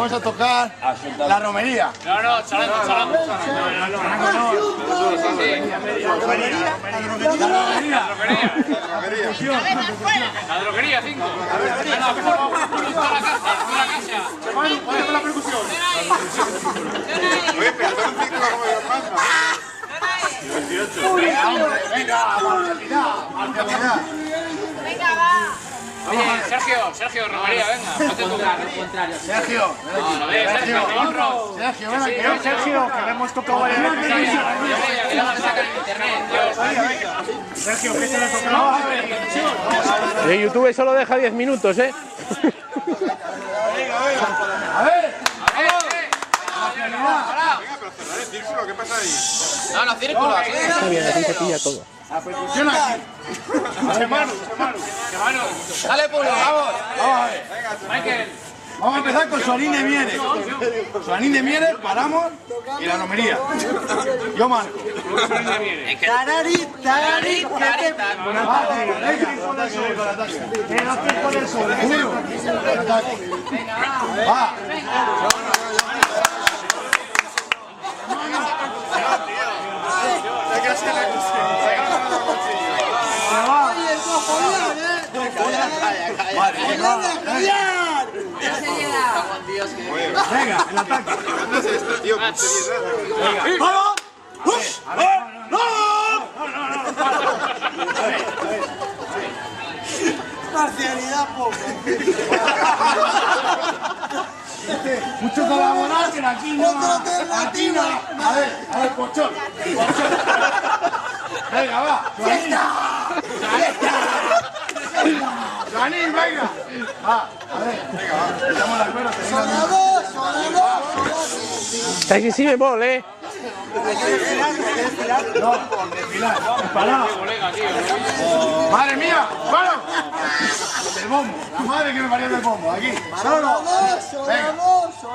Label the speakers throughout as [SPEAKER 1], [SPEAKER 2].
[SPEAKER 1] vamos a tocar la romería.
[SPEAKER 2] No, charango.
[SPEAKER 1] La
[SPEAKER 2] droguería, 5.
[SPEAKER 1] Ponemos la percusión.
[SPEAKER 3] Oye, pero todo un ciclo como de palmas.
[SPEAKER 1] 28. Venga, marcialidad.
[SPEAKER 4] Venga, va.
[SPEAKER 2] Oye, Sergio, romería, venga.
[SPEAKER 1] Sergio, ven aquí.
[SPEAKER 5] Sergio, que le hemos tocado varias veces. Sergio, ¿qué se le ha tocado?
[SPEAKER 6] En YouTube solo deja 10 minutos, ¿eh?
[SPEAKER 1] A ver.
[SPEAKER 3] Venga, pero cerrar el círculo, ¿qué pasa ahí?
[SPEAKER 2] No, círculos.
[SPEAKER 6] Está bien, así se pilla todo.
[SPEAKER 1] La percusión aquí.
[SPEAKER 2] Chemano. Dale, Pulo, vamos.
[SPEAKER 1] Vamos a ver.
[SPEAKER 2] Michael.
[SPEAKER 1] Vamos a empezar con Soanín de Mieres. Soanín de Mieres, paramos y la romería. Yo marco. Va. Venga, el ataque.
[SPEAKER 3] ¿Dónde es esto, tío? ¡Qué seriedad!
[SPEAKER 1] ¡Vamos! ¡No!
[SPEAKER 5] Parcialidad poco.
[SPEAKER 1] Mucho colaborar, que aquí no. Aquí no. A ver, Pochón. Venga, va. Juanín, venga. Va, a ver. Venga, va. Estamos de acuerdo.
[SPEAKER 6] Estáis en si bemol, ¿eh?
[SPEAKER 1] No, desfilar. Parado. Madre mía, bueno. Del bombo. La madre que me parió del bombo. Aquí. Solo. Venga.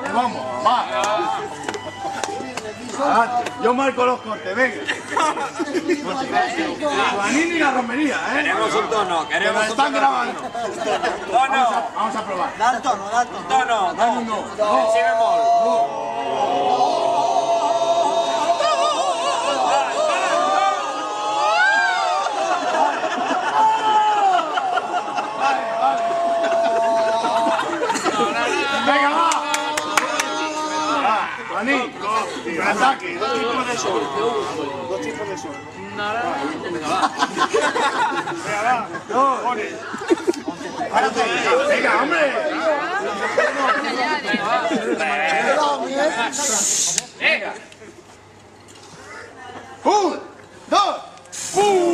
[SPEAKER 1] El bombo. Va. Adelante. Yo marco los cortes, venga. Juanín y la romería, ¿eh?
[SPEAKER 2] Queremos un tono,
[SPEAKER 1] Que me están grabando. Vamos a probar.
[SPEAKER 5] Da el tono.
[SPEAKER 2] Tono,
[SPEAKER 1] Dame un no.
[SPEAKER 2] si bemol.
[SPEAKER 1] Venga, va. Juanín, ataque.
[SPEAKER 5] Dos tipos de sol.
[SPEAKER 1] Venga, va. Venga, hombre. Venga. 1, 2, 1.